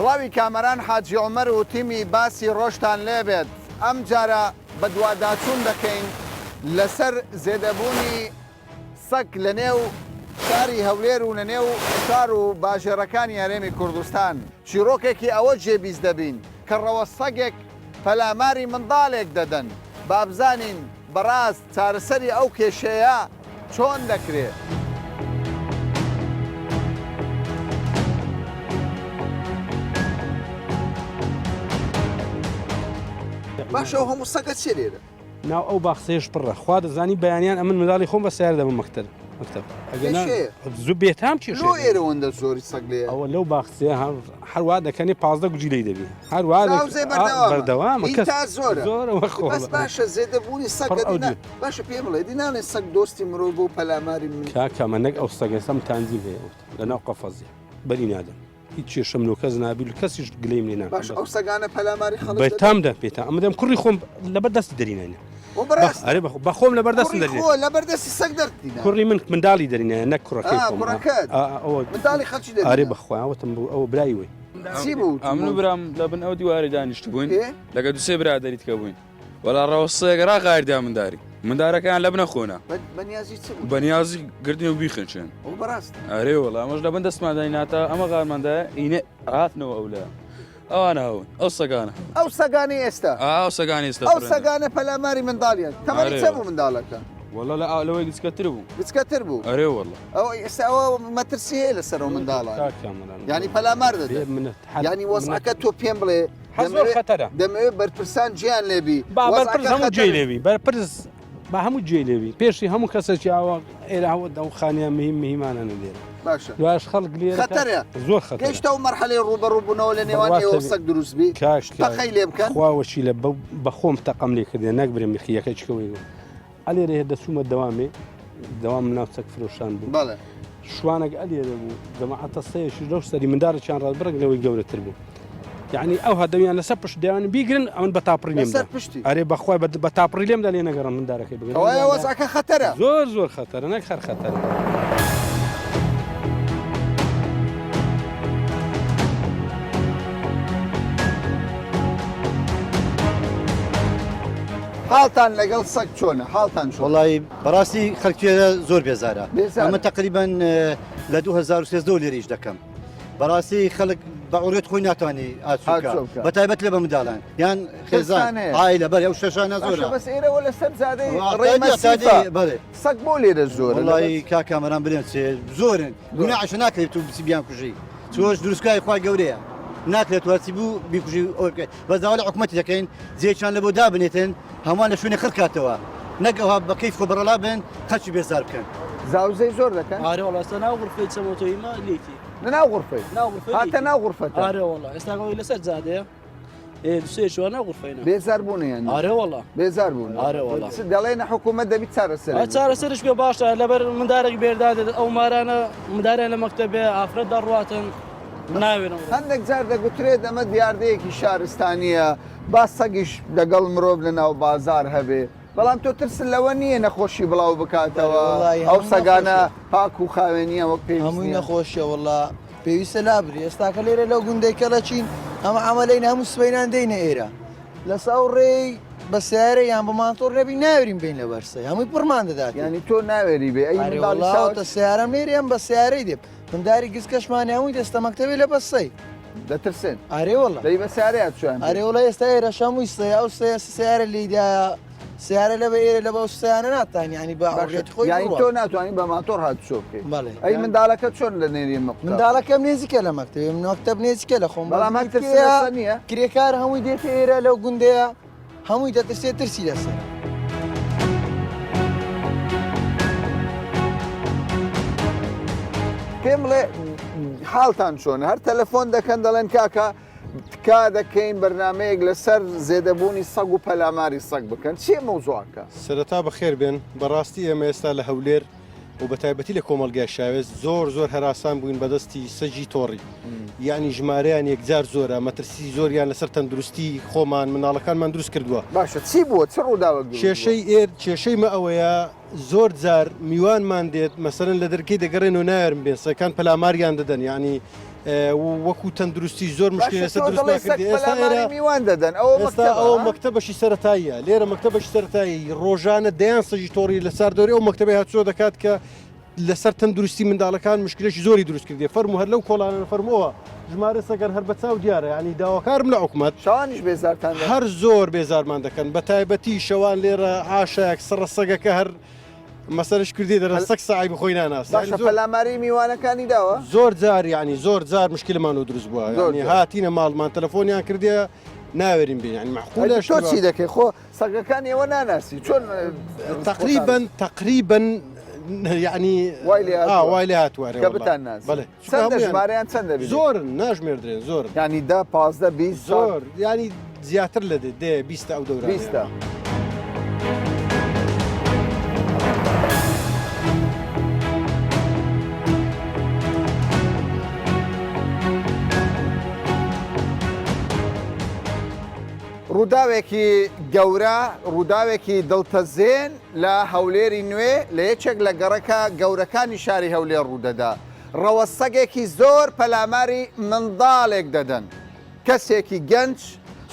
سڵاوی کامەران حاجی عومەر و تیمی باسی ڕۆژتان لێبێت ئەم جارە بە دوواداچوون دەکەین لەسەر زێدەبوونی سەگ لە نێو شاری هەولێر و لە نێو شار و باژێڕەکانی هەرێمی کوردستان. چیرۆکێکی ئەوە جێبیز دەبین کە ڕەوە سەگێک پەلاماری منداڵێک دەدەن. بابزانین بەڕاست چارەسەری ئەو کێشەیە چۆن دەکرێت. باشەوە هەموو سەگە چێ لێرە؟ ناو ئەو باخسەیەش پڕە خوا دەزانی بەیانیان ئەمن منداڵی خۆم بە سیار دەبم مەکتەب زوو بێتام چی ئێرەوەندە زۆری سەگ لێ ئەوە لەو باخسێ هەروە دەکەنی 15 گوجی لی دەبی هەروە بەردەوامە زۆرەوە خۆ باشە زێدەبوونی سەگ باشە پێ بڵێ دیناڵێ سەگ دۆستی مرۆڤ بۆ پەلاماری من کاکەمە نەک ئەو سەگەسەم تانزیم هەیە لەناو قەفەزێ بەری نادەم هیچ کێشەم لۆ کەس نابی کەسیش گلەیم لێ باش ئەو سەگانە پەلاماری خەڵک بەتامدا پێێتە ئەمەدەم کوڕی خۆم لەبەردەستی دەرینانە بەخۆم لەبەردەستم دەرێ لەبەردەستی سەگ دەرتینە کوڕی من منداڵی دەرینە نەک کوڕەکەی منداڵی خەڵکی دەرێ ئارێ بەخۆیاوەتم بوو ئەوە برای وی چی بوو ئەمن و برام لە بن ئەو دیواری دانیشت بووین لەگە دوسێ برادەریت کە بووین وەڵا ڕەوەسەیەک ڕاغاردیا منداری مندارەکەیان لە بنە خۆنا بەنیازی گردنی و بیخنچێن ئەرێ وەڵا ئەمەش لە بن دەستمادانی ناتە ئەمە غارمەندە ئینێ هاتنەوە ئەو لە ئەوانە هەون ئەو سەگانە ئەو سەگانی ئێستا ئەو سەگانی ئێستا ئەو سەگانە پەلاماری منداڵیان تەمەنی چەند بوو منداڵەکە وەڵا لە ئالەوەی گچکەتر بوو گچکەتر بوو ئەرێ وەڵا ئەو ئێستا ئەوە مەترسی هەیە لەسەر ئەو منداڵان ینی پەلامار دەدێت ینی وەزعەکە تۆ پێم بڵێ دەمەوێت بەرپرسان گیان لێبی بەرپرس هەموو جێ لێبی بەرپرس با هەموو جێ لێبی پێشی هەموو کەسێکی ئاوا ئێراوە دەوخانیان میهمانە لێرە باشە دوایش خەڵک لێرە خەتەرە زۆر خەتەر گەیشتە و مەرحەلەی ڕوبەڕووبوونەوە لە نێوانی ئێوە سەگ دروست بی تەقەی لێ بکەن خواوەشی لە بەخۆم تەقەم لێ کردێ نەکبرێ میخیەکە چکەوەی ئەلێرە دەچوومە دەوامێ دەوام ناو سەگ فرۆشان بوو بەڵێ شوانێک ئەلێرە بوو جەماعەتە سەیەشی لەو سەری مندارێکیان ڕاست بڕێکنەوەی گەورەتر بوو یعنی ئەو هەدەویان لەسەر پشت دەیان بیگرن ئەمن بە تاپڕی لێم ئەرێ بەخوای بە تاپڕی لێمدا لێ نەگەڕم مندارەکەی بگەن وەزعەکە خەتەرە زۆر خەتەرە نەک هەر خەتەرە حاڵتان لەگەڵ سەگ چۆنە حاڵتان وڵی بەڕاستی خەڵکیێرە زۆر بێزارە ئەمە تقریبان لە 2013 لێریش دەکەم بەڕاستی خەڵک بە ئۆرێت خۆی ناتوانانی ئاچووکە بە تایبەت لێ بە منداڵان یان خێزان ئایلە بەر ئەو شەشانە زۆر بەس ئێرەوە لەسەر زادەی ڕێمەسادەی بڵێ سەگ بۆ لێرە زۆر وڵی کاکامەران برێن زۆرن گوناحش ناکرێت و بیان کوژی چۆش دروستکای خوا گەورەیە ناکرێت واسی بوو بیکوژی ئەو بکەیت بەزاوە لە حکوومەتی دەکەین جێچان لە بۆ دابنێتن هەمان لە شوێنە خڕکاتەوە نەگەوها بە کەیف خۆ بەڕەڵا بن خەڵکی بێزار بکەن زاوزەی زۆر دەکەن ئارێ وڵاستە ناو غرفەی چەمۆتۆیمە لیتی ناو غرفەی هاتە ناو غرفەت ئارێ وڵا ئێستاەوەی لەسەر زادەیە دوسێ شووە ناو غرفەینە بێزار بوونیان ئارێ وڵا بێزار بوون ئارێ وڵا دەڵێنە حکوومەت دەبیت چارەسەر چارەسەرش پێ باشە لەبەر مندارێک بێردادێت ئەو مارانە مدارێن لە مەکتەبێ ئافرەت دەڕواتن ناوێنەوە هەندێک جار دەگوترێت ئەمە دیاردەیەکی شارستانیە با سەگیش لەگەڵ مرۆڤ لە ناو بازار هەبێ بەڵام تۆ ترسن لەوە نییە نەخۆشی بڵاو بکاتەوە ئەو سەگانە پاک و خاوێنیە وەک پێ هەمووی نەخۆشیە وڵا پێویستە لابری ئێستاکە لێرە لەو گوندێکەڵە چین ئەمە ئەمەلەی هەموو سبەینان دەینە ئێرە لە ساو ڕێی بە سیارە یان بە مانتۆر نەبی ناوێرین بین لە بەرسە هەمووی پڕمان دەدات ینی تۆ ناوێری بێ ئەیتە سیارم لێریان بە سیارەی دێب منداری گسکەشمانی هەمووی دەستە مەکتەبی لە بەسەی دەترسێن ئارێ وڵا دەی بە سیارەت چۆن ئارێ وڵا ئێستا ئێرە شەمووی سەیە ئەو سیارە لیدایە سیارە لە بە ئێرە لە بە سیانە ناتان ینی باڕێت خۆی تۆ ناتوانین بە ماتۆر هات چۆ بکەیت بەڵێ ئەی منداڵەکە چۆن لە نێری منداڵەکەم نێزیکە لە مەکتەبێ مەکتەب نێزیکە لە خۆم بەڵام نییە کرێکار هەمووی دێتە ئێرە لەو گوندەیە هەمووی دەترسێت ترسی لەسەر پێم بڵێ حاڵتان چۆنە هەر تەلەفۆن دەکەن دەڵێن کاکە تکا دەکەین بەرنمەیەک لەسەر زێدەبوونی سەگ و پەلاماری سەگ بکەن چیە مەوزوعەکە سەرەتا بەخێر بێن بەڕاستی ئێمە ئێستا لە هەولێر و بە تایبەتی لە کۆمەلگای شاوێز زۆر هەراسان بووین بەدەستی سەجی تۆڕی یعنی ژمارەیان یەکجار زۆرە مەترسی زۆریان لەسەر تەندروستی خۆمان مناڵەکانمان دروست کردووە باشە چی بووە چ ڕووداوە کێشەی مە ئەوەیە زۆر جار میوانمان دێت مەسەرن لە دەرکەی دەگەڕێن و نایرم بێن سەکان پەلاماریان دەدەن یعنی وەکو تەندروستی زۆر مشکل لەسەر دروست ناکردی. ئێستا میوان دەدەن ئەو مەکتە بەشی سەرەتاییە لێرە مەکتە بەشی سەرەتایی ڕۆژانە دەیان سەژی تۆڕی لەسەر دەوری ئەو مەکتەبی هاتووە دەکات کە لەسەر تەندروستی منداڵەکان مشکلێکی زۆری دروست کردی فەرمو هەر لەو کۆڵانە فەرمەوە ژمارە سەگەر هەر بەچاو دیارە ینی داواکارم لە حکومەت شەوانیش بێزارتان هەر زۆر بێزارمان دەکەن بە تایبەتی شەوان لێرە ئاشایەک سڕە سەگەکە هەر مەسەرش کردی دەرە سەگ سعی بخۆی ناناس پەلاماری میوانەکانی داوە زۆر جار ینی زۆر جار مشکلمان و دروست بووە هاتینە ماڵمان تەلەفۆنیان کردیە ناوێرین بین ینی معقولە چی دەکەی خۆ سەگەکان ئێوە ناناسی چۆن تقریبا یعنی وای لێ هاتووارێ کە بتان ناز چەندە ژمارەیان چەندە زۆر ناژمێردرێن زۆر ینی 10 15 زۆر ینی زیاتر لە دێ 20 ئەو دەورە 20. ڕووداوێکی گەورە ڕووداوێکی دڵتەزێن لە هەولێری نوێ لە یەکێک لە گەڕەکە گەورەکانی شاری هەولێر ڕوودەدا ڕەوەسەگێکی زۆر پەلاماری منداڵێک دەدەن کەسێکی گەنج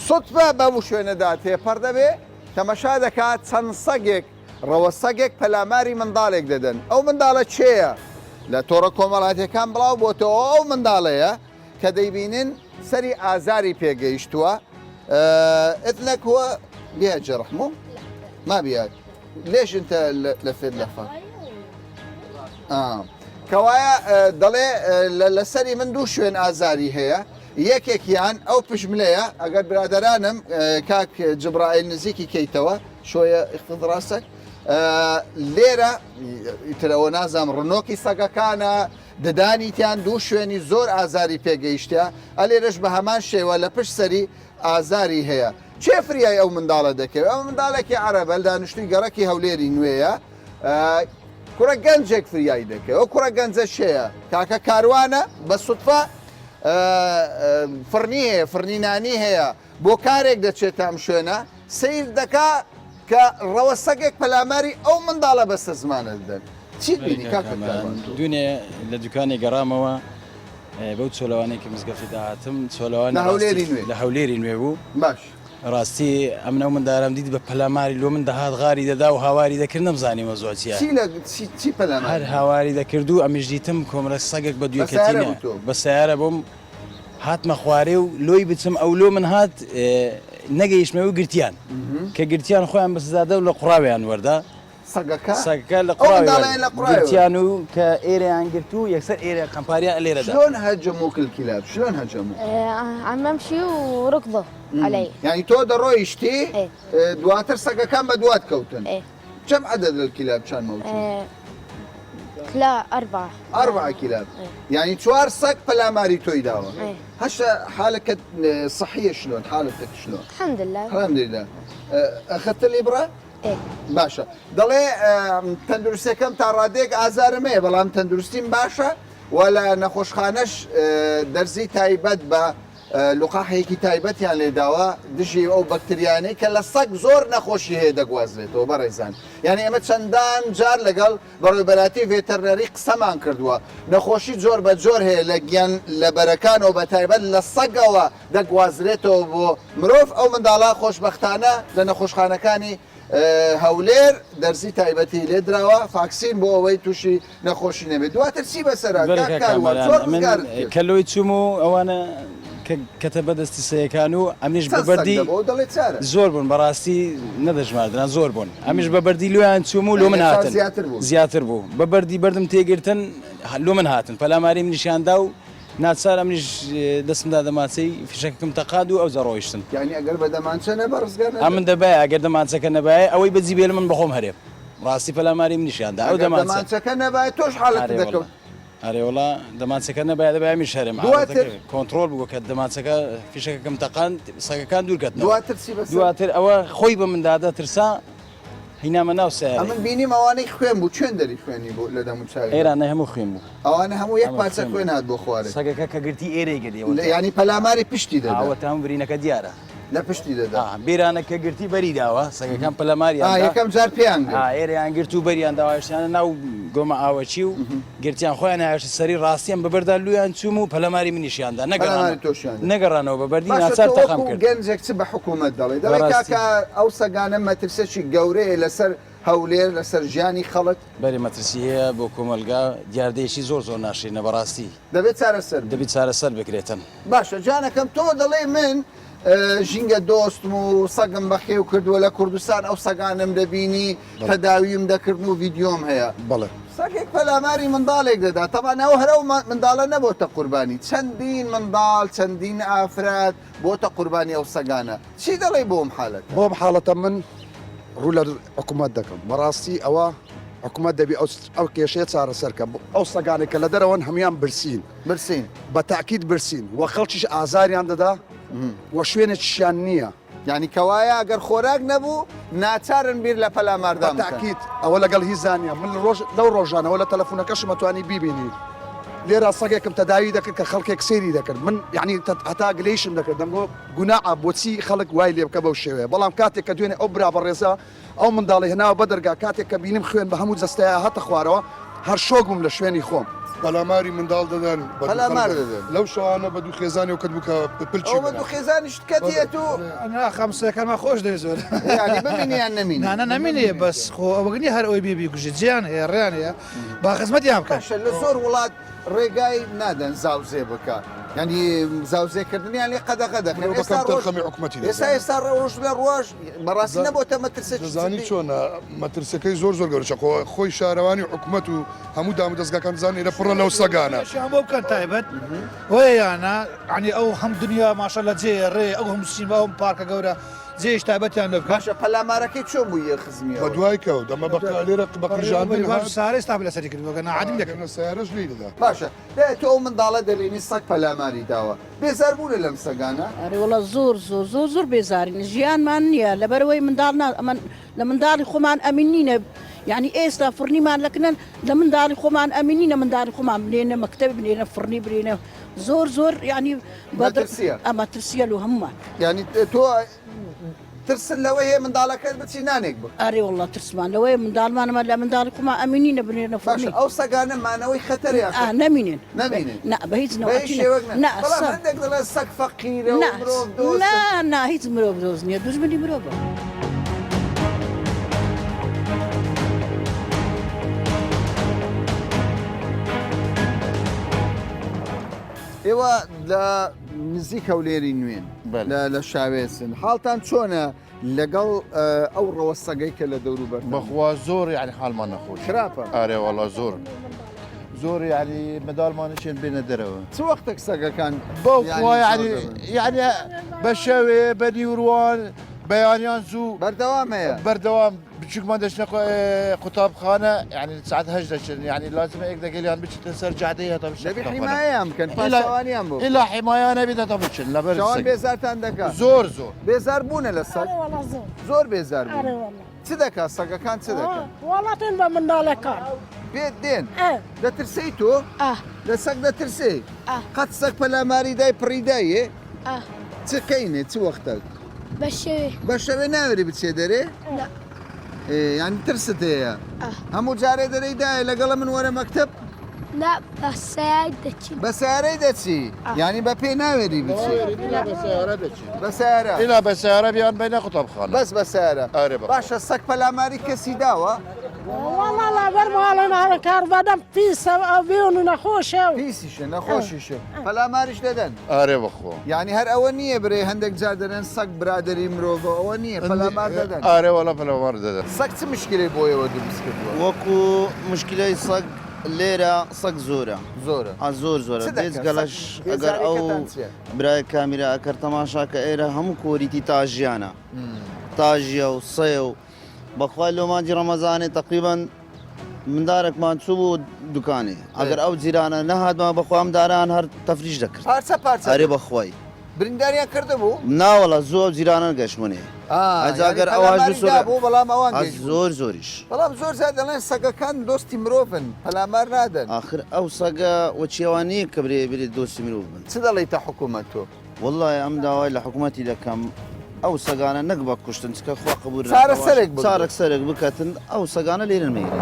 سوتبە بەم شوێنەدا تێپەر دەبێ تەمەشا دەکات چەند سەگێک ڕەوەسەگێک پەلاماری منداڵێک دەدەن ئەو منداڵە چێیە لە تۆڕە کۆمەڵاتیەکان بڵاو بۆتەوە ئەو منداڵەیە کە دەیبینن سەری ئازاری پێگەیشتووە إذنك هو بيها جرح مو؟ ما بيها ليش أنت لفيت لفة؟ كوايا ضلي لسري من دوش وين آزاري هي یەکێکیان ئەو پشملەیە ئەگەر برادرانم کاک جبرائیل نزیکی کەیتەوە شوية اختض راسك لێرە ئیترەوە نازام ڕنۆکی سەگەکانە ددانیتیان دوو شوێنی زۆر ئازاری پێگەیشتە ئەلێرەش بە هەمان شێوە لە پشت سەری ئازاری هەیە چێ فریای ئەو منداڵە دەکەوێت ئەو منداڵێکی عەرەبە لە دانیشتووی گەڕەکی هەولێری نوێیە کوڕە گەنجێک فریایی دەکەوێت ئەو کوڕە گەنجە شەیە کاکە کاروانە بە سوتفە فڕنی هەیە فڕنینانی هەیە بۆ کارێک دەچێت ئەم شوێنە سیر دەکا کە ڕەوەسەگێک پەلاماری ئەو منداڵە بەستە زمانە دەن چیت بینی کاکە دوێنێ لە دوکانی گەڕامەوە بەو چۆلەوانێکی مزگەفتی داهاتم چۆلەوان لە هەولێری نوێ بوو باش ڕاستی ئەمنە مندارم دیت بە پەلاماری لۆ من دەهات غاری دەدا و هاواری دەکرد نەمزانیمە زۆچیە هەر هاواری دەکرد و ئەمیش دیتم کۆمرە سەگێک بە دوێکەتینە بە سیارە بۆم هاتمە خوارێ و لۆی بچم ئەو لۆ من هات نەگەیشتمە و گرتیان کە گرتیان خۆیان بەسزادە و لە قوڕاویان وەردا سەگەکە لە قوڕاویان و کە ئێرەیان گرت و یەکسەر ئێرە قەمپاریان لێرەدا شلون هەجموك الكلاب شلون هەجموك عم امشي وركضوا علي يعني تۆ دەڕۆیشتی دواتر سەگەکان بە دوات کەوتن كم عدد الكلاب كان موجود؟ لا 4 كلاب يعني 4 سەگ پەلاماری تۆی داوە هەشتا حالك صحية شلون حالتك شلون؟ الحمد لله أخذت الإبرة؟ باشە دەڵێ تەندروستەکەم تا ڕادێک ئازارم هەیە بەڵام تەندروستیم باشە و لە نەخۆشخانەش دەرزی تایبەت بە لوقاحەیەکی تایبەتیان لێداوە دژی ئەو بەکتریانەی کە لە سەگ زۆر نەخۆشی هەیە دەگوازرێتەوە بەڕێزان یعنی ئەمە چەندان جار لەگەڵ بەڕێوەبەراتی ڤێتەرنەری قسەمان کردووە نەخۆشی جۆر بە جۆر هەیە لە گیان لە بەرەکانەوە بە تایبەت لە سەگەوە دەگوازرێتەوە بۆ مرۆڤ ئەو منداڵە خۆشبەختانە لە نەخۆشخانەکانی هەولێر دەرزی تایبەتی لێدراوە فاکسین بۆ ئەوەی تووشی نەخۆشی نەبێت دواتر چی بەسەرا کەلۆی چوم و ئەوانە کەتە بەدەستی سەیەکان و ئەمیش بەبەردی زۆر بوون بەڕاستی نەدەژماردن زۆر بوون ئەمیش بەبەردی لۆیان چوم و لۆ من هاتن زیاتر بوو بەبەردی بەردم تێگرتن لۆ من هاتن پەلاماری منیشاندا و ناچار ئەمنیش دەستمدا دەماچەی فیشەکەم تەقاد و ئەو جەڕۆیشتن ئەگەر بە دەمانچە نەبە ڕزگار ئەمن دەبایە ئەگەر دەمانچەکە نەبایە ئەوەی بەجی بێ من بەخۆم هەرێ ڕاستی پەلاماری منیشاندا ئەو دەمانچەکە نەبایە تۆش حاڵەت دەکەوت ئەرێوەڵا دەمانچەکە نەبایە دەبای میش هەرێم کۆنتترۆل بوو کە دەمانچەکە فیشەکەم تەقاند سەگەکان دوورکەت دواتر ئەوە خۆی بە مندادا ترسا هینامە ناو سایە من بینیم ئەوانەی خوێن بوو چێن دەری خوێنی بوو لە دەموچاوی ئێرانە هەموو خوێن بوو ئەوانە هەموو یەک پارچە خوێن هات بۆ خوارێ سەگەکە کە گرتی ئێرەی گەری ینی پەلاماری پشتی دەوە تام برینەکە دیارە لە پشتی دەدا بیرانە کە گرتی بەری داوە سەگەکان پەلەماریان یەکەم جار پێیان ئێرەیان گرت و بەریان داواشیانە ناو گۆمە ئاوەچی و گرتیان خۆیان هاش سەری ڕاستیان بەبەردا لویان چوم و پەلەماری منیشیاندا نەگەڕانەوە بەبەردی ناچار تەقام کرد گەنجێک چ بە حکوومەت دەڵێ دەڵێ کاکە ئەو سەگانە مەترسێکی گەورەیە لەسەر هەولێر لەسەر ژیانی خەڵک بەری مەترسی هەیە بۆ کۆمەلگا دیاردەیەشی زۆر ناشرینە بەڕاستی دەبێت چارەسەر دەبێت چارەسەر بکرێتن باشە جانەکەم تۆ دەڵێ من ژینگە دۆستم و سەگم بەخێو کردووە لە کوردستان ئەو سەگانم دەبینی تەداویم دەکردن و ڤیددیۆم هەیە بەڵێ سەگێک پەلاماری منداڵێک دەدا تەوانەوە هەرە منداڵە نەبۆتە قوربانی چەندین منداڵ چەندین ئافراد بۆتە قوربانی ئەو سەگانە چی دەڵێ بۆم حالەت بۆم حاڵەتە من ڕوو لە حکوومەت دەکەم بەڕاستی ئەوە حکوومەت دەبی ئەو کێشەیە چارەسەرکە ئەو سەگانێک کە لە دەرەوەن هەمان برسین بە تاکید برسین وە خەڵکیش ئازاریان دەدا وە شوێنێکیشیان نییە یعنی کەوایە ئەگەر خۆراک نەبوو ناچارن بیر لە پەلاماردا تاکید ئەوە لەگەڵ هیچ زانیە من لەو ڕۆژانەوە لە تەلەفۆنەکەشم مەتوانی بیبینی لێرە سەگێکم تەداوی دەکرد کە خەڵکێک سێری دەکرد من یعنی هەتا گلەیشم دەکرد دەمگۆ گوناعە بۆچی خەڵک وای لێ بکە بەو شێوەیە بەڵام کاتێک کە دوێنێ ئەو برا بەڕێزە ئەو منداڵی هێناوە بە دەرگا کاتێک کە بینیم خوێن بە هەموو جەستەیە هەتە خوارەوە هەر شۆگم لە شوێنی خۆم پەلاماری منداڵ دەدەن لەو شەوانە بە دوو خێزانی و کە بکە پلچی بە دوو خێزانیش کەتیەت و خەمسەکەمە خۆش دەوێت زۆر ببینیان نەمین نامینێ بەس خۆ ئەوەگەنی هەر ئەوی بێبی کوژی جیان هەیە ڕێیان هەیە با خزمەتیان بکە لە زۆر وڵات ڕێگای نادەن زاوزێ بکە ینی زاوزێکردنیان لێ قەدەقە دەکەن ئێستا ڕۆژ لە ڕۆژ بەڕاستی نەبۆتە مەترسە زانی چۆنە مەترسەکەی زۆر گەورەچە خۆی شارەوانی حکوومەت و هەموو دام دەستگاکان زانانی لە پڕە لەو سەگانە بۆ بکەن تایبەت وەیانە عنی ئەو هەم دنیا ماشە لە جێ ڕێ ئەو هەم سیمە ئەم پارکە گەورە جێش تایبەتیان لە باشە پەلامارەکەی چۆن بوو یە خزمی بە دوای کەوت دەمە لێرە بەقژان سارێ ستا لە سەری کردوەکە نعادیم دەکەن سیارەش لی دەدا باشە تۆ ئەو منداڵە دەبینی سەگ پەلاماری داوە بێزار بوون لەم سەگانە وڵە زۆر بێزارین ژیانمان نییە لەبەرەوەی منداڵ لە منداڵی خۆمان ئەمینینە یعنی ئێستا فڕنیمان لەکنن لە منداڵی خۆمان ئەمینینە منداڵی خۆمان بنێنە مەکتەب بنێنە فڕنی برێنە زۆر ینی ئەمە ترسیە و هەمومان ینی تۆ ترسن لەوەی هەیە منداڵەکەت بچی نانێک بوو ئەرێ وڵە ترسمان لەوەی منداڵمانەمە لە منداڵی خۆمان ئەمینینە بنێنە فڕنی ئەو سەگانە مانەوەی خەتەرێ نەمینێن بە هیچ هەندێک دەڵێ سەگ فەقیرە نا هیچ مرۆڤ دۆز نییە دوژمنی مرۆڤە ئێوە لە نزیک هەولێری نوێن لە شاوێسن حاڵتان چۆنە لەگەڵ ئەو ڕەوە سەگەی کە لە دەوروبەر بەخوا زۆر یعنی حالمان نەخۆش خراپە ئارێوەڵا زۆر یعنی منداڵمانشێن بێنە دەرەوە چ وەختێک سەگەکان بەخوا یعنی بە شەوێ بە نیوروان بەیانیان زوو بەردەوام بچووکمان دەچنە قوتابخانە یعنی ساعت هەش دەچن یعنی لازمە یەک دەگەلیان بچێتە سەر جادەی هەتا بچن حیمایەیان بکەن پاشەوانیان بۆ ئیلا حیمایانە بێت هەتا بچن لەبەر بێزارتان دەکات زۆر بێزار بوونە لە سەگ زۆر بێزار بوون چ دەکات سەگەکان چ دەکەن وڵاتێن بە منداڵەکان پێت دێن دەترسی تۆ لە سەگ دەترسی قەت سەگ پەلاماری دای پڕیدایە چکەینێ چ وەختێک بە شەوێ ناوێری بچێ دەرێ یانی ترست هەیە هەموو جارێ دەرەیدایە لەگەڵە من وەرە مەکتب بە سیارەی دەچی ینی بە پێی ناوێری بچی بە سیارە بیان بینە قوتابخانە بەس بە سیارە باشە سەگ پەلاماری کەسی داوە والله بەرماڵە کاربادەم پیسە ئەڤێن و نەخۆشە پیسیشە نەخۆشیشە پەلاماریش دەدەن ئارێ بەخۆ یعنی هەر ئەوە نییە برێ هەندێک جار دەدەن سەگ برادری مرۆڤ ئەوە نییە پەلامار دەدەن ئارێوەڵە پەلامار دەدەن سەگ چ مشکلەی بۆیەوە دروست کردووە وەکو مشکلەی سەگ لێرە سەگ زۆرە زۆرە بێزگەلەش ئەگەر ئەو برای کامیرا ئەکەر تەماشاکە ئێرە هەموو کۆریتی تاژیانە تاژیە و سێ و بەخوای لۆمانجی ڕەمەزانێ تقریبان مندارێکمان چوو بوو دوکانێ ئەگەر ئەو جیرانە نەهاتمە بەخوام داران هەر تەفریش دەکرد ئەرێ بەخوای برینداریان کردە بوو ناوەڵە زۆر جیرانە گەشتمونێ ئەجاگەر ئەواژ بوو بەڵام ئەوان زۆریش بەڵام زۆر زیاد دەڵێن سەگەکان دۆستی مرۆڤن پەلامار نادەن آخر ئەو سەگە وەچێوانەیە کە برێ برێت دۆستی مرۆڤ بن چ دەڵێتە حکوومەت تۆ وەڵڵای ئەم داوای لە حکوومەتی دەکەم ئەو سەگانە نەک بە کوشتن چکە خوا قبول چارەک سەرێک بکەتن ئەو سەگانە لێرە مێرە.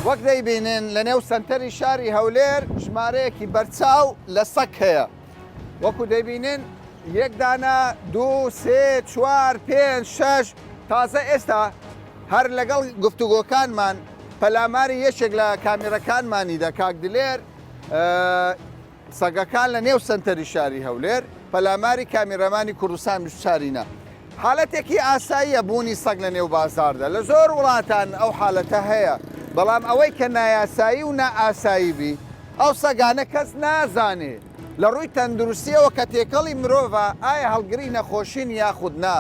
وەک دەیبینن لە نێو سنتەری شاری هەولێر ژمارەیەکی بەرچاو لە سەگ هەیە. وەکو دەیبینن یەک دانە 2 3 4 5 6 تازە ئێستا هەر لەگەڵ گفتوگۆکانمان پەلاماری یەکێک لە کامیرەکانمانی دا کاک دلێر سەگەکان لە نێو سنتەری شاری هەولێر پەلاماری کامیرەمانی کوردستان شارینە. حالەتێکی ئاساییە بوونی سەگ لە نێو بازاردا لە زۆر وڵاتان ئەو حالەتە هەیە، بەڵام ئەوەی کە نایاسایی و نائاساییبی ئەو سەگانە کەس نازانێ لە ڕووی تەندروستیەوە کە تێکەڵی مرۆڤە ئایا هەڵگری نەخۆشین یاخود نا،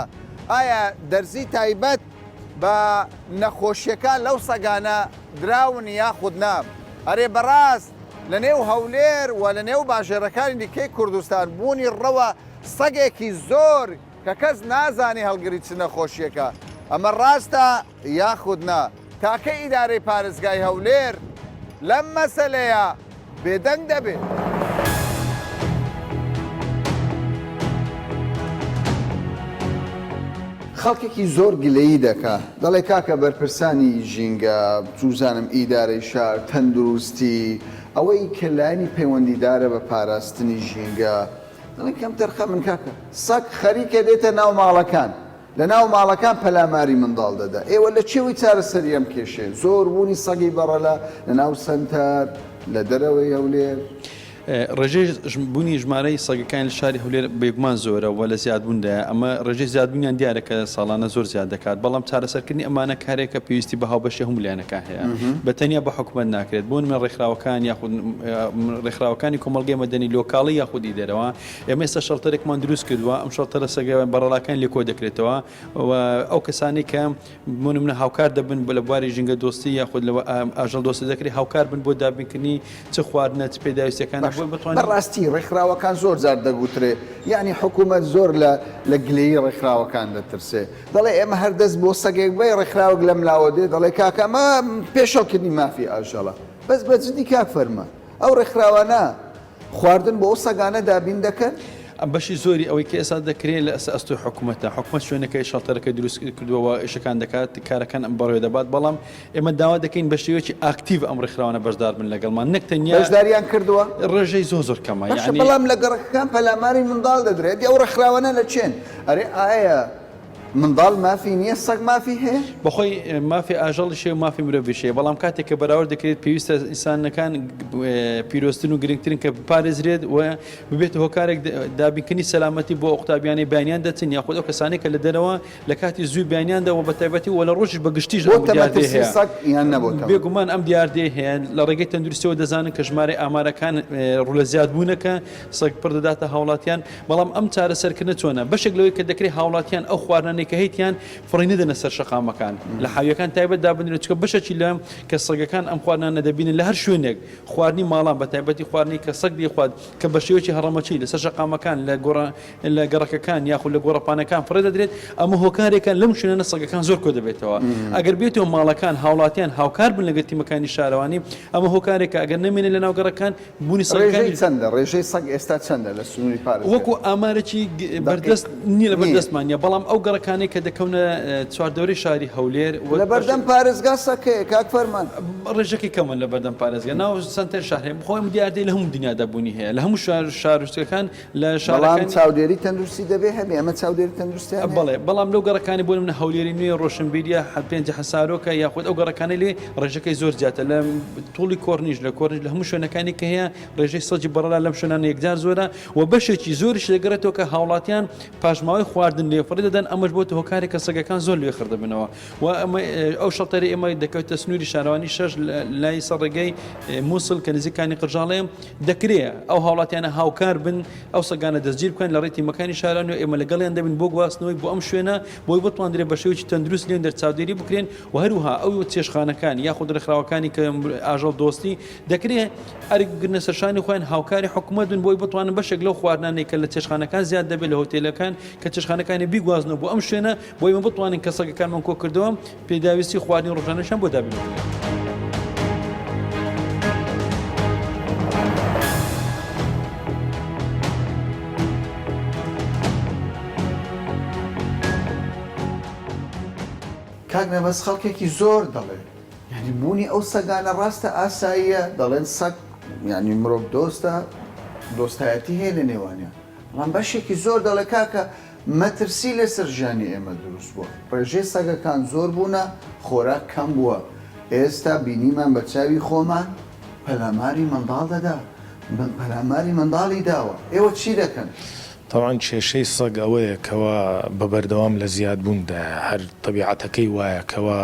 ئایا دەرزی تایبەت بە نەخۆشیەکان لەو سەگانە دراون یاخود نا. ئەرێ بەڕاست لە نێو هەولێر و لە نێو باژێرەکانی دیکەی کوردستان بوونی ڕەوە سەگێکی زۆر کە کەس نازانی هەڵگری چ نەخۆشیەکە. ئەمە ڕاستە یاخود نا. تاکە ئیدارەی پارێزگای هەولێر لەم مەسەلەیە بێدەنگ دەبێت. خەڵکێکی زۆر گلەیی دەکا دەڵێ کاکە بەرپرسانی ژینگە جوزانم ئیدارەی شار تەندروستی ئەوەی کە لایانی پەیوەندیدارە بە پاراستنی ژینگە دەڵێ کەم تەرخە من کاکە سەگ خەریکە دێتە ناو ماڵەکان لە ناو ماڵەکان پەلاماری منداڵ دەدا. ئێوە لە چێوەی چارەسەری ئەم کێشێ زۆر بوونی سەگی بەڕەلە لە ناو سەنتەر لە دەرەوەی هەولێر ڕێژەی بوونی ژمارەی سەگەکان لە شاری هەولێر بێگومان زۆرە و لە زیادبووندایە ئەمە ڕێژەی زیادبوونیان دیارە کە ساڵانە زۆر زیاد دەکات، بەڵام چارەسەرکردنی ئەمانە کارێکە پێویستی بە هاوبەشی هەموو لایەنەکە هەیە بە تەنیا بە حکومەت ناکرێت. بۆ نمونە ڕێکخراوەکان یاخود ڕێکخراوەکانی کۆمەڵگەی مەدەنی لۆکاڵی یاخودی دەرەوە ئێمە ئێستا شەڵتەرێکمان دروست کردووە. ئەم شەڵتەرە سەگەوان بەڕەڵاکان لێکۆ دەکرێتەوە و ئەو کەسانی کە بۆ نمونە هاوکار دەبن لە بواری ژینگە دۆستی یاخود لە ئاژەڵ دۆستی دەکرێت هاوکار بن بۆ دابینکردنی چ خواردنە چ پێداویستەکان بتوانین ڕێکخراوەکان زۆر جار دەگوترێ یعنی حکوومەت زۆر لە گلەیی ڕێکخراوەکان دەترسێ دەڵێ ئێمە هەردەست بۆ سەگێک بێ ڕێکخراوەک لەم لاوە دێ دەڵێ کاکە ئەمە پێشەڵکردنی مافی ئاژەڵە بەس بەجددی کاک فەرمە ئەو ڕێکخراوانە خواردن بۆ ئەو سەگانە دابین دەکەن. بەشی زۆری ئەوەی کە ئێستا دەکرێت لە ئەستۆی حکوومەتە حکوومەت شوێنەکەی شەڵتەرەکە دروست کردووە ئیشەکان دەکات کارەکان ئەم بەڕێوە دەبات، بەڵام ئێمە داوا دەکەین بە شێوەیەکی ئاکتیڤ ئەم ڕێکخراوانە بەشدار بن لەگەڵمان نەک تەنیا بەشداریان کردووە ڕێژەی زۆر کەمە یعنی بەڵام لە گەڕەکەکان پەلاماری منداڵ دەدرێت ئەو ڕێکخراوانە لە چێن ئەرێ ئایا منداڵ مافی نییە سەگ مافی هەیە بەخۆی مافی ئاژەڵی شێ و مافی مرۆڤی شێ، بەڵام کاتێک کە بەراورد دەکرێت پێویستە ئینسانەکان پیرۆستن و گرنگترین کە پارێزرێت و ببێت هۆکارێک دابینکردنی سەلامەتی بۆ ئەو قوتابیانی بەیانیان دەچن یاخود ئەو کەسانی کە لە دەرەوە لە کاتی زووی بەیانیاندا و بە تایبەتی و لە ڕۆژی بەگشتیش بێگومان ئەم دیاردەیە هەیە لە ڕێگەی تەندروستیەوە دەزانن کە ژمارەی ئامارەکان ڕوو لە زیادبوونەکە سەگ پڕ دەداتە هاوڵاتیان، بەڵام ئەم چارەسەرکردنە چۆنە بەشێک لەوەی کە دەکرێت هاوڵاتیان ئەو خواردنەی کە هەیتیان فڕی نەدەنە سەر شەقامەکان لە حاویەکان تایبەت دابنرێت چکە بەشێکی لە کە سەگەکان ئەم خواردنانە دەبینن لە هەر شوێنێک خواردنی ماڵان بە تایبەتی خواردنی کە سەگ دەخوات کە بە شێوەیەکی هەڕەمەچی لەسەر شەقامەکان لە گەڕەکەکان یاخود لە گۆڕەپانەکان فڕێ دەدرێت. ئەمە هۆکارێکان لەم شوێنە سەگەکان زۆر کۆ دەبێتەوە ئەگەر بێتەوە ماڵەکان هاوڵاتیان هاوکار بن لەگەڵ تیمەکانی شارەوانی ئەمە هۆکارێکە ئەگەر نەمێنێت لە ناوگەڕەکان بوونی سەگەکانی چەندە ڕێژەی سەگ ئێستا چەندە لە سنووری پارێزگا وەکو ئامارێکی بەردەست نییە لە بەردەستمانە، بەڵام ئەو گەڕەکانی کە دەکەونە چواردەوری شاری هەولێر لە بەردەم پارێزگا سەکەیە کاک فەرمان ڕێژەکەی کەمن لە بەردەم پارێزگا ناو سنتەر شارێ بخۆیم دیاردەی لە هەموو دنیادا بوونی هەیە لە هەموو شارستەکان لە شارەکان چاودێری تەندروستی دەبێ هەبێ ئەمە چاودێری تەندروستیان بەڵێ بەڵام لەو گەڕەکانی بۆ منە هەولێری نوێ ڕۆشنبیریە پێنج حەسارۆکە یاخود ئەو گەڕەکانی لێ ڕێژەکەی زۆر زیاتە لە توڵی کۆرنیش لە کۆرنیش لە هەموو شوێنەکانی کە هەیە ڕێژەی سەجی بەڕەلا لەم شوێنانە یەکجار زۆرە و بەشێکی زۆری لەگەڕێتەوە کە هاوڵاتیان پاشماوەی خواردن لێ فڕێ دەدەن ئەمەش بۆتە هۆکارێک کە سەگەکان زۆر لێ خردەبنەوە و ئەو شەڵتەری ئێمە دەکەوێتە سنووری شارەوانی 6 لای سەرڕێگەی مووسڵ کە نزیکانی قرژاڵێم دەکرێت ئەو هاوڵاتیانە هاوکار بن ئەو سەگانە دەستگیر بکەن لە ڕێتی مەکانی شاران و ئێمە لەگەڵیان دەبین بۆ گواستنەوەی بۆ ئەم شوێنە بۆی بتوانرێت بە شێوەیەکی تەندروست لێن دەرچاودێری بکرێن و هەروها ئەو چێشخانەکان یاخود ڕێکخراوەکانی کە ئاژەڵ دۆستی دەکرێت ئەرگرنە سەرشانی خۆیان هاوکاری حکوومەت بن بۆی بتوانن بەشێک لەو خواردنانەی کە لە چێشخانەکان زیاد دەبێت لە هۆتێلەکان کە چێشخانەکانی بیگوازنەوە بۆ ئەم شوێنە بۆی من بتوانین کە سەگەکانمان کۆ کردەوە پێداویستی خواردنی ڕۆژانەشان بۆ دابین. کاک نەبەس خەڵکێکی زۆر دەڵێ یعنی بوونی ئەو سەگانە ڕاستە ئاساییە دەڵێن سەگ ینی مرۆڤ دۆستە دۆستایەتی هەیە لە نێوانیان بەڵام بەشێکی زۆر دەڵێ کاکە مەترسی لەسەر ژیانی ئێمە دروست بووە ڕێژەی سەگەکان زۆر بوونە خۆراک کەم بووە ئێستا بینیمان بە چاوی خۆمان پەلاماری منداڵ دەدا پەلاماری منداڵی داوە ئێوە چی دەکەن؟ طبعاً کێشەی سەگ ئەوەیە کەوا بە بەردەوام لە زیادبووندا هەر تەبیعەتەکەی وایە کەوا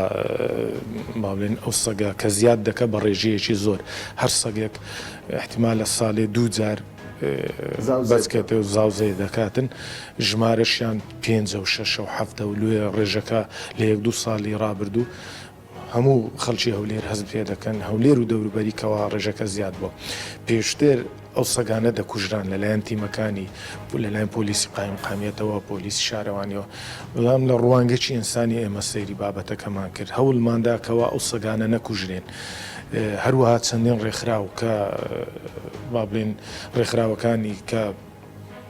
بڵێن ئەو سەگە کە زیاد دەکە بە ڕێژەیەکی زۆر هەر سەگێک احتیمال لە ساڵێ 2 جار بەچکێتەوە زاوزەی دەکاتن ژمارەشیان 5 و 6 و 7 و لوێ ڕێژەکە لە 1-2 ساڵی ڕابردوو هەموو خەڵکی هەولێر هەست پێ دەکەن هەولێر و دەوروبەریکەوە ڕێژەکە زیاد بووە پێشتر ئەو سەگانە دەکوژران لەلایەن تیمەکانی لەلایەن پۆلیسی قایم قامیەتەوە پۆلیسی شارەوانیەوە بەڵام لە ڕوانگەی ئینسانی ئێمە سەیری بابەتەکەمان کرد هەوڵمانداکەوە ئەو سەگانە نەکوژرێن هەروەها چەندین ڕێکخراو کە با بڵێن ڕێکخراوەکانی کە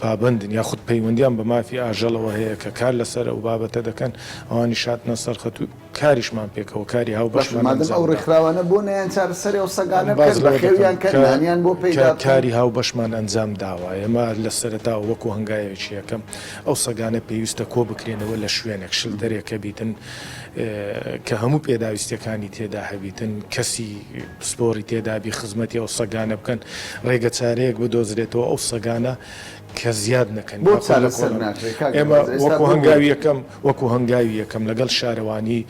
پابندن یاخود پەیوەندیان بە مافی ئاژەڵەوە هەیە کە کار لەسەر ئەو بابەتە دەکەن ئەوانی شاتنە سەرخەت و کاریشمان پێکەوە کاری هاوبەشمان ئەو ڕێکخراوانە بۆ نەیان چارەسەری ئەو سەگانە بەخێویان کردیان بۆ پێدا کاری هاوبەشمان ئەنجام داوە ئێمە لە سەرەتا وەکو هەنگایەکی یەکەم ئەو سەگانە پێویستە کۆ بکرێنەوە لە شوێنێک شلدەرێکە بیتن کە هەموو پێداویستەکانی تێدا هەبیتن کەسی سپۆری تێدابی خزمەتی ئەو سەگانە بکەن ڕێگە چارەیەک بدۆزرێتەوە ئەو سەگانە کە زیاد نەکەن ئێمە وەکو هەنگاوی یەکەم لەگەڵ شارەوانی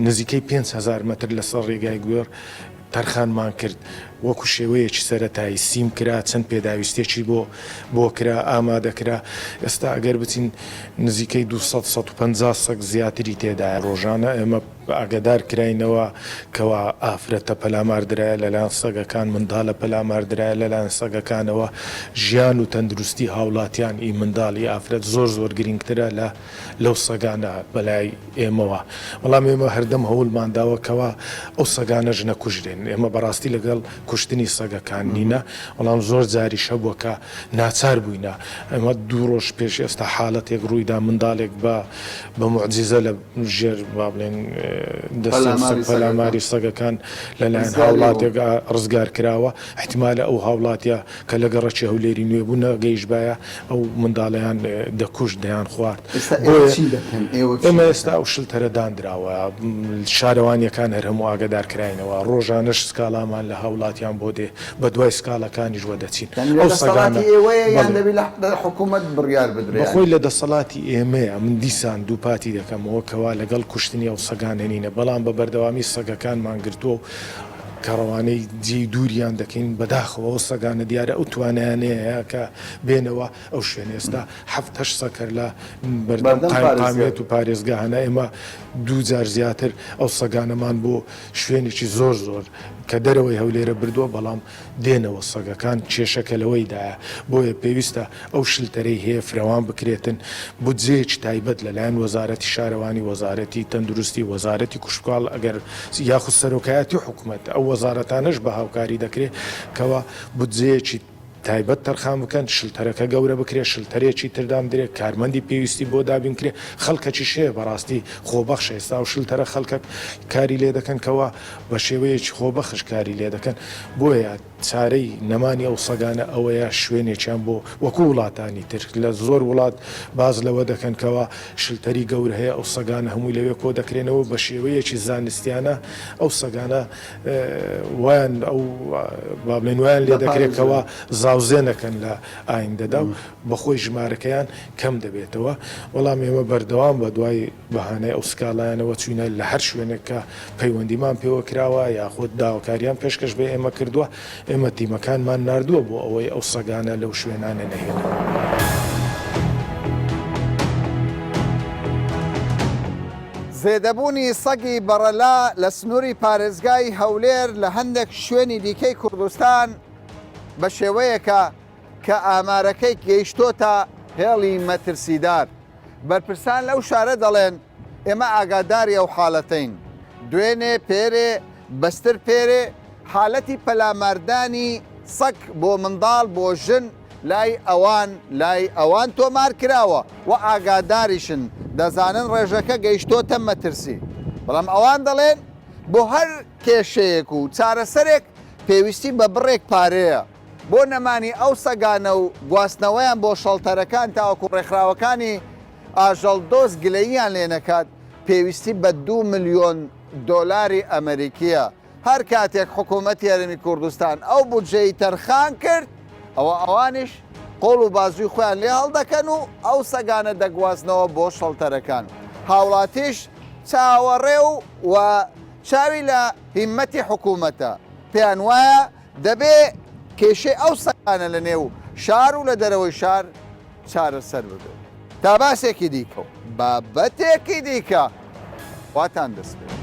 نزیکەی 5,000 مەتر لەسەر ڕێگای گوێر تەرخانمان کرد وەکو شێوەیەکی سەرەتایی سیم کرا چەند پێداویستێکی بۆ کرا ئامادەکرا ئێستا ئەگەر بچین نزیکەی 250 سەگ زیاتری تێدایە ڕۆژانە ئێمە ئاگدار کراینەوە کەوا ئافرەتە پەلاماردرایە لەلایەن سەگەکان منداڵە پەلاماردرایە لەلایەن سەگەکانەوە ژیان و تەندروستی هاوڵاتیان ئی منداڵی ئافرەت زۆر گرنگترە لەو سەگانە بەلای ئێمەوە بەڵام ئێمە هەردەم هەوڵمانداوە کەوا ئەو سەگانەش نەکوژرێن ئێمە بەڕاستی لەگەڵ کوشتنی سەگەکان نینە بەڵام زۆر جاری شەبووە کە ناچار بووینە ئەمە 2 ڕۆژ پێش ئێستا حاڵەتێک ڕوویدا منداڵێک بە موعجیزە لە ژێر با بڵێن پەلاماری سەگەکان لەلایەن هاوڵاتێک ڕزگار کراوە احتیمالە ئەو هاوڵاتیە کە لە گەڕەکی هەولێری نوێبوونە گەیشتبایە ئەو منداڵیان دەکوشت دەیان خوارد ئێمە ئێستا ئەو شلتەرە دانراوە شارەوانیەکان هەر هەموو ئاگدار کراینەوە ڕۆژانەش سکاڵامان لە هاوڵاتیان بۆ دێ بە دوای سکاڵەکانی ژوە دەچین ئەو سەگانە حکوومەت بڕیار بدرێت بەخۆی لە دەسەڵاتی ئێمەیە من دیسان دووپاتی دەکەمەوە کەوا لەگەڵ کوشتنی ئەو سەگانە نینە بەڵام بە بەردەوامی سەگەکانمان گرتووە کەڕەوانەی جێی دووریان دەکەین بەداخەوە ئەو سەگانە دیارە ئەو توانیانەیە کە بێنەوە ئەو شوێن ئێستا 7 سەکەر لە بەردەمێت و پارێزگاهانە ئێمە 2 جار زیاتر ئەو سەگانەمان بۆ شوێنێکی زۆر کە دەرەوەی هەولێرە بردووە بەڵام دێنەوە سەگەکان کێشەکە لەوەیدایە بۆیە پێویستە ئەو شلتەرەی هەیە فرەوان بکرێتن بودجەیەکی تایبەت لەلایەن وەزارەتی شارەوانی وەزارەتی تەندروستی وەزارەتی کوشتکاڵ ئەگەر یاخود سەرۆکایەتی حکوومەت ئەو وەزارەتانەش بە هاوکاری دەکرێت کەوا بودجەیەکی تایبەت تەرخان بکەن شلتەرەکە گەورە بکرێت شلتەرێکی تردام درێت کارمەندی پێویستی بۆ دابینکرێت خەڵکەکی شەیە بەڕاستی خۆبەخش ئێستا و شلتەرە خەڵکە کاری لێ دەکەن کەوا بە شێوەیەکی خۆبەخش کاری لێ دەکەن بۆیە چارەی نەمانی ئەو سەگانە ئەوەیە شوێنێکیان بۆ وەکو وڵاتانی تر لە زۆر وڵات باز لەوە دەکەن کەوا شلتەری گەور هەیە ئەو سەگانە هەمووی لەوێ کۆ دەکرێنەوە بە شێوەیەکی زانستیانە ئەو سەگانە وایان ئەو بابلێن وایان لێ دەکرێتەوە هاوزێنەکەن لە ئایندەدا و بەخۆی ژمارەکەیان کەم دەبێتەوە وەڵام ئێمە بەردەوام بە دوای بەهانەی ئەو سکاڵایانەوە چوینە لە هەر شوێنێکە پەیوەندیمان پێوە کراوە یاخود داواکاریان پێشکەش بێ ئێمە کردووە ئێمە تیمەکانمان ناردووە بۆ ئەوەی ئەو سەگانە لەو شوێنانە نەهێنن. زێدەبوونی سەگی بەڕەلا لە سنووری پارێزگای هەولێر لە هەندێک شوێنی دیکەی کوردستان بە شێوەیەکە کە ئامارەکەی گەیشتۆتە هێڵی مەترسیدار. بەرپرسان لەو شارە دەڵێن ئێمە ئاگاداری ئەو حاڵەتەین. دوێنێ پێرێ بەستر پێرێ حالەتی پەلاماردانی سەگ بۆ منداڵ بۆ ژن لای ئەوان تۆمار کراوە و ئاگاداریشن دەزانن ڕێژەکە گەیشتۆتە مەترسی. بەڵام ئەوان دەڵێن بۆ هەر کێشەیەک و چارەسەرێک پێویستی بە بڕێک پارەیە. بۆ نەمانی ئەو سەگانە و گواستنەوەیان بۆ شەڵتەرەکان تاوەکو ڕێکخراوەکانی ئاژەڵ دۆز گلەییان لێ نەکات پێویستی بە 2 ملیۆن دۆلاری ئەمریکیە. هەر کاتێک حکوومەتی هەرێمی کوردستان ئەو بودجەی تەرخان کرد ئەوە ئەوانش قۆڵ و بازووی خۆیان لێ هەڵدەکەن و ئەو سەگانە دەگوازنەوە بۆ شەڵتەرەکان. هاوڵاتیش چاوەڕێ و چاوی لە هیممەتی حکوومەتە پێیان وایە دەبێ کێشەی ئەو سەگانە لە نێو شار و لە دەرەوەی شار چارەسەر ببێت. تا باسێکی دیکە و بابەتێکی دیکە واتان دەست بێت.